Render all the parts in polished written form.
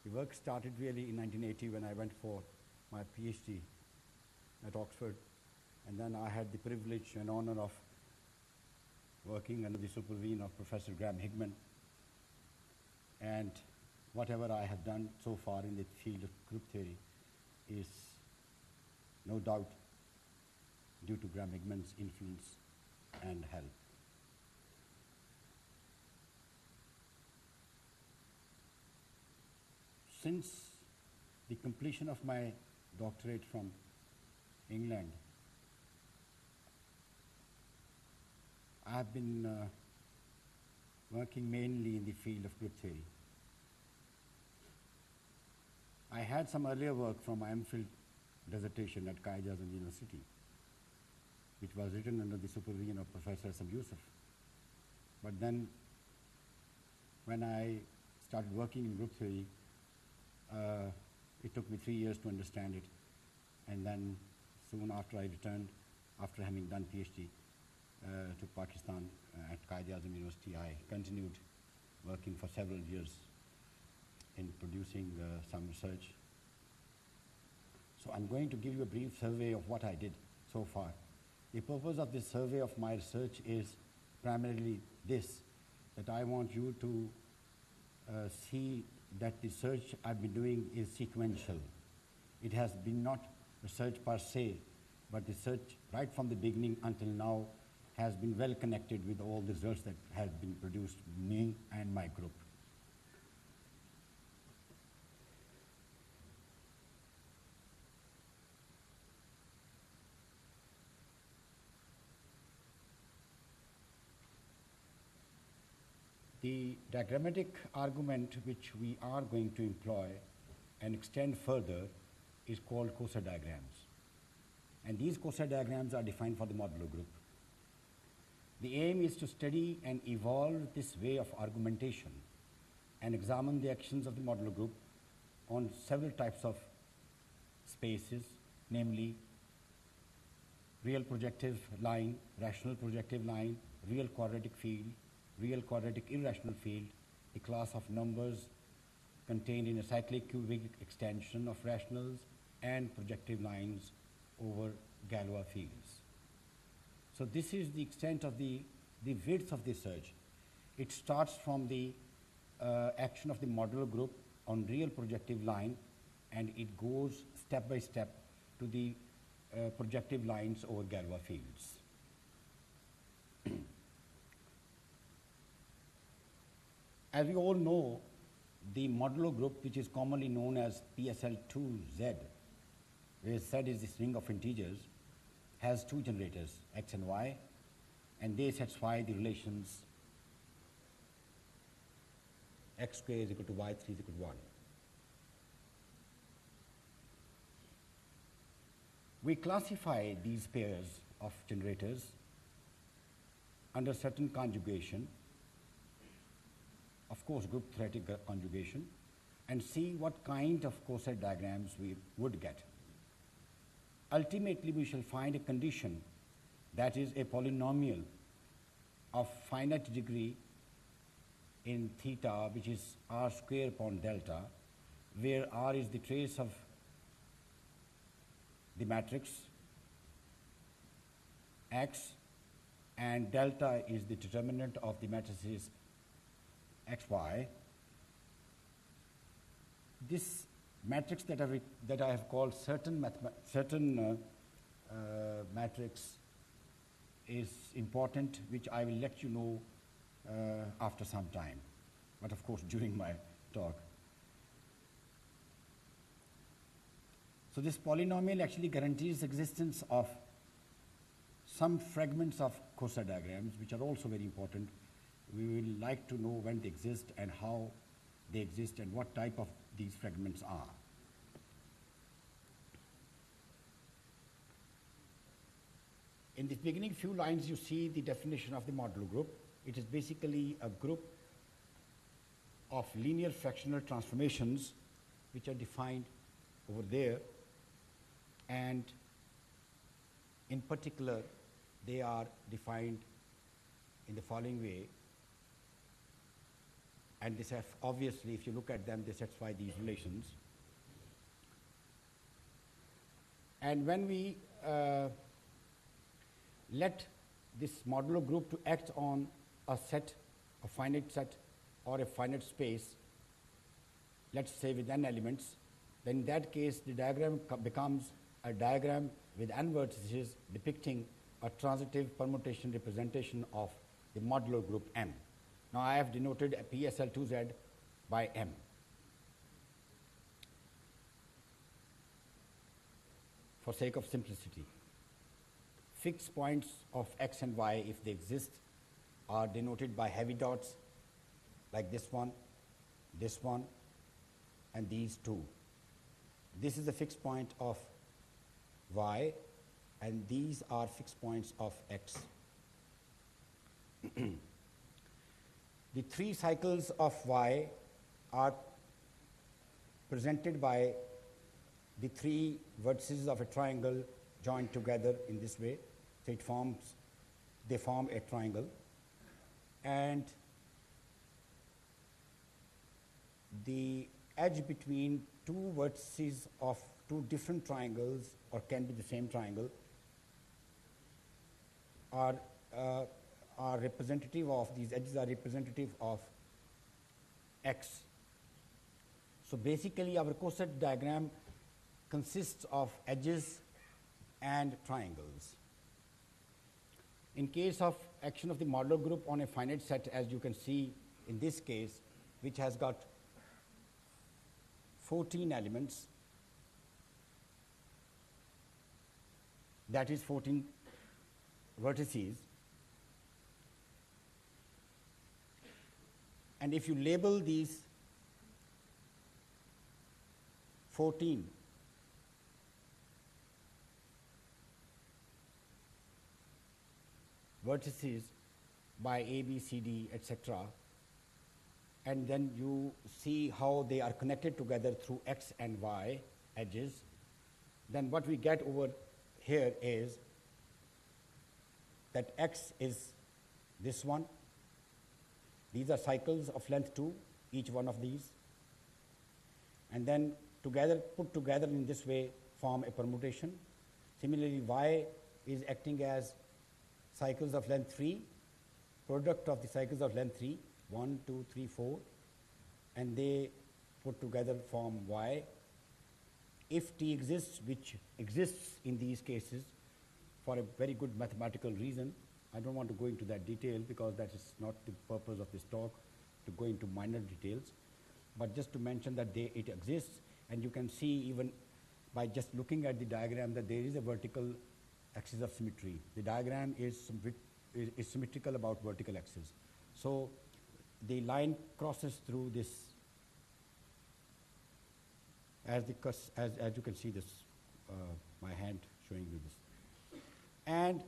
The work started really in 1980 when I went for my PhD at Oxford, and then I had the privilege and honor of working under the supervision of Professor Graham Higman. And whatever I have done so far in the field of group theory is no doubt due to Graham Higman's influence and help. Since the completion of my doctorate from England, I have been working mainly in the field of group theory. I had some earlier work from my MPhil dissertation at Quaid-i-Azam University, which was written under the supervision of Professor Graham. But then, when I started working in group theory, it took me 3 years to understand it, and then soon after I returned, after having done PhD to Pakistan at Quaid-i-Azam University, I continued working for several years in producing some research. So I'm going to give you a brief survey of what I did so far. The purpose of this survey of my research is primarily this, that I want you to see that the research I've been doing is sequential. It has been not research per se, but research right from the beginning until now has been well connected with all the results that have been produced by me and my group. The diagrammatic argument which we are going to employ and extend further is called coset diagrams. And these coset diagrams are defined for the modular group. The aim is to study and evolve this way of argumentation and examine the actions of the modular group on several types of spaces, namely real projective line, rational projective line, real quadratic field, real quadratic irrational field, a class of numbers contained in a cyclic cubic extension of rationals, and projective lines over Galois fields. So this is the extent of the width of the search. It starts from the action of the modular group on real projective line, and it goes step by step to the projective lines over Galois fields. As we all know, the modular group, which is commonly known as PSL2Z, where Z is the string of integers, has two generators, X and Y, and they satisfy the relations X squared is equal to Y3 is equal to 1. We classify these pairs of generators under certain conjugation, of course group theoretic conjugation, and see what kind of coset diagrams we would get. Ultimately, we shall find a condition that is a polynomial of finite degree in theta, which is r square upon delta, where r is the trace of the matrix X and delta is the determinant of the matrices XY. This matrix that I have called certain matrix is important, which I will let you know after some time, but of course during my talk. So this polynomial actually guarantees the existence of some fragments of coset diagrams, which are also very important. We will like to know when they exist and how they exist and what type of these fragments are. In the beginning few lines, you see the definition of the modular group. It is basically a group of linear fractional transformations which are defined over there, and in particular they are defined in the following way: and this have, obviously, if you look at them, they satisfy these relations. And when we let this modular group to act on a set, a finite set, or a finite space, let's say with n elements, then in that case the diagram becomes a diagram with n vertices depicting a transitive permutation representation of the modular group M. Now I have denoted a PSL2Z by M. For sake of simplicity. Fixed points of x and y, if they exist, are denoted by heavy dots like this one, and these two. This is the fixed point of y, and these are fixed points of x. The three cycles of y are presented by the three vertices of a triangle joined together in this way. So they form a triangle. And the edge between two vertices of two different triangles, or can be the same triangle, are representative of, these edges are representative of x. So basically our coset diagram consists of edges and triangles. In case of action of the modular group on a finite set, as you can see in this case, which has got 14 elements, that is 14 vertices, and if you label these 14 vertices by A, B, C, D, etc., and then you see how they are connected together through x and y edges, then what we get over here is that x is this one. These are cycles of length 2, each one of these, and then together, put together in this way, form a permutation. Similarly, y is acting as cycles of length 3, product of the cycles of length 3, 1, 2, 3, 4, and they put together form y. If T exists, which exists in these cases for a very good mathematical reason, I don't want to go into that detail because that is not the purpose of this talk, to go into minor details, but just to mention that it exists, and you can see even by just looking at the diagram that there is a vertical axis of symmetry. The diagram is symmetrical about vertical axis. So the line crosses through this, as you can see this, my hand showing you this. And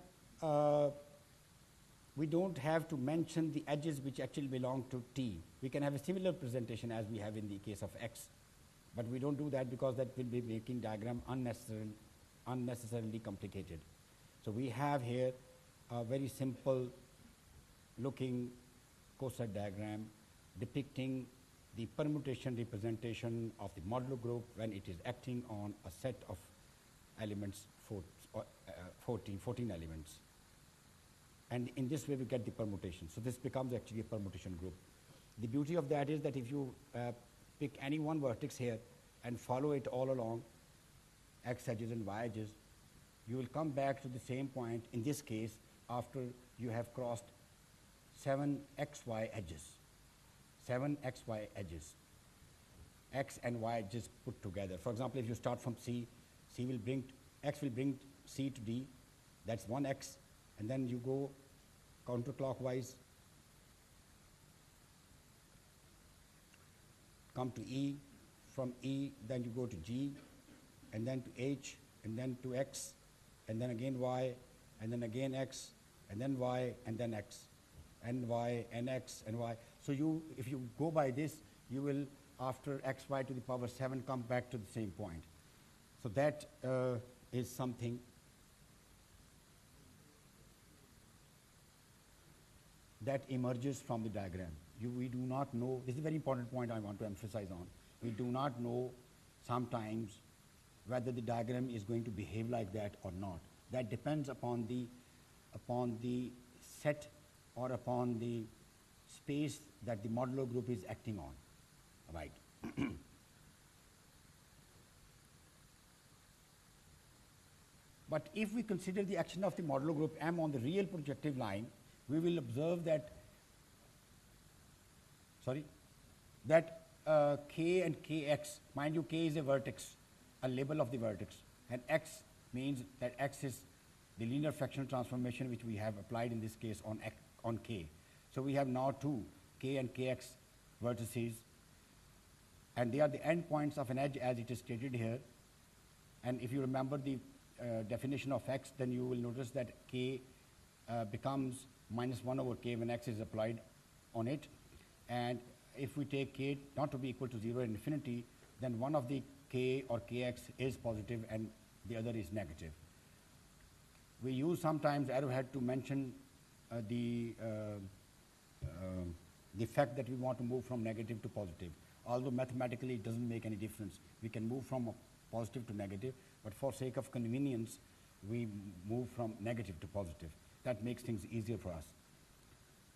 we don't have to mention the edges which actually belong to T. We can have a similar presentation as we have in the case of X, but we don't do that because that will be making diagram unnecessarily complicated. So we have here a very simple looking coset diagram depicting the permutation representation of the modular group when it is acting on a set of elements, 14 elements. And in this way we get the permutation. So this becomes actually a permutation group. The beauty of that is that if you pick any one vertex here and follow it all along, x edges and y edges, you will come back to the same point, in this case, after you have crossed 7 xy edges. 7 xy edges. X and y edges put together. For example, if you start from C, x will bring C to D, that's 1x, and then you go counterclockwise, come to E, from E, then you go to G, and then to H, and then to X, and then again Y, and then again X, and then Y, and then X, and Y, and X, and Y. So if you go by this, you will, after xy to the power 7, come back to the same point. So that is something that emerges from the diagram. we do not know, this is a very important point I want to emphasize on. We do not know sometimes whether the diagram is going to behave like that or not. That depends upon the set or upon the space that the modular group is acting on, right? But if we consider the action of the modular group M on the real projective line, we will observe that, K and Kx, mind you, K is a vertex, a label of the vertex, and X means that X is the linear fractional transformation which we have applied in this case on K. So we have now two K and Kx vertices, and they are the endpoints of an edge as it is stated here. And if you remember the definition of X, then you will notice that K becomes -1 over K when X is applied on it. And if we take K not to be equal to 0 and infinity, then one of the K or Kx is positive and the other is negative. We use sometimes arrowhead to mention the fact that we want to move from negative to positive. Although mathematically it doesn't make any difference. We can move from positive to negative, but for sake of convenience, we move from negative to positive. That makes things easier for us.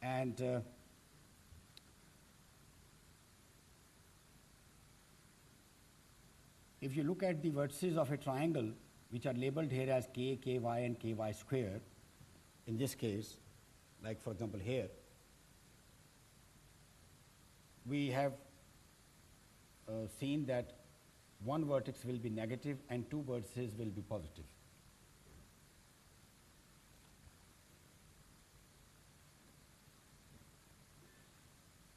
And if you look at the vertices of a triangle, which are labeled here as K, Ky, and Ky square, in this case, like for example here, we have seen that one vertex will be negative and two vertices will be positive.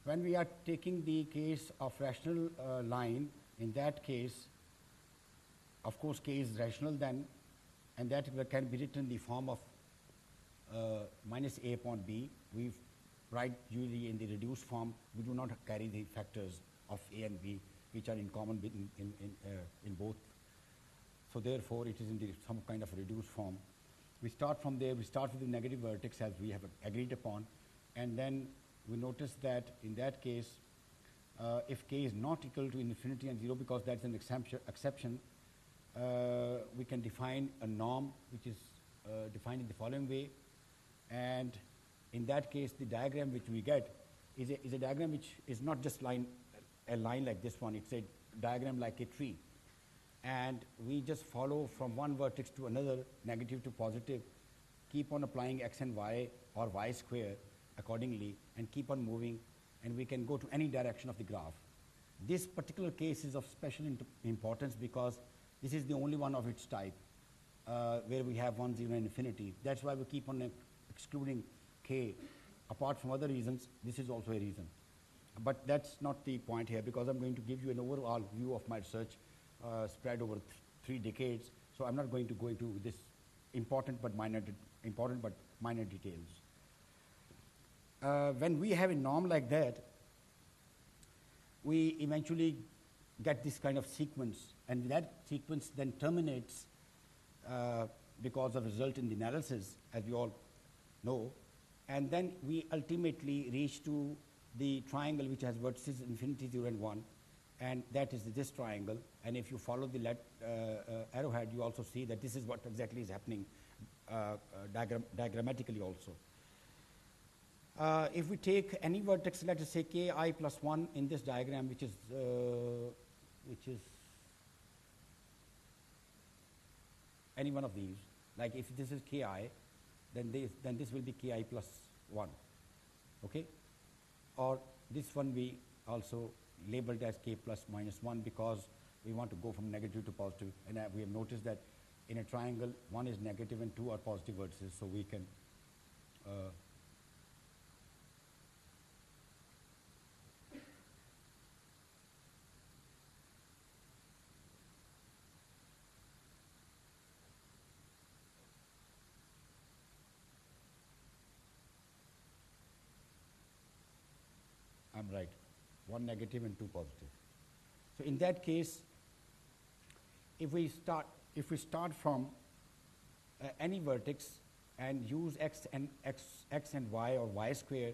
When we are taking the case of rational line, in that case, of course, K is rational then, and that can be written in the form of minus A upon B. We write usually in the reduced form. We do not carry the factors of A and B, which are in common in both. So therefore, it is in some kind of reduced form. We start from there. We start with the negative vertex as we have agreed upon, and then we notice that in that case, if K is not equal to infinity and 0, because that's an exception, we can define a norm which is defined in the following way. And in that case, the diagram which we get is a diagram which is not just a line like this one. It's a diagram like a tree. And we just follow from one vertex to another, negative to positive, keep on applying X and Y or Y square accordingly, and keep on moving, and we can go to any direction of the graph. This particular case is of special importance because this is the only one of its type where we have 1, 0, and infinity. That's why we keep on excluding K. Apart from other reasons, this is also a reason. But that's not the point here, because I'm going to give you an overall view of my research spread over 3 decades. So I'm not going to go into this important but minor details. When we have a norm like that, we eventually get this kind of sequence, and that sequence then terminates because of result in the analysis, as you all know, and then we ultimately reach to the triangle which has vertices infinity, 0, and 1, and that is this triangle. And if you follow the arrowhead, you also see that this is what exactly is happening diagrammatically also. If we take any vertex, let us say Ki plus 1 in this diagram, which is any one of these, like if this is Ki, then this will be Ki plus 1, okay? Or this one we also labeled as K plus minus 1 because we want to go from negative to positive, and we have noticed that in a triangle, 1 is negative and 2 are positive vertices, so we can I'm right, 1 negative and 2 positive. So in that case, if we start from any vertex and use X and Y or Y square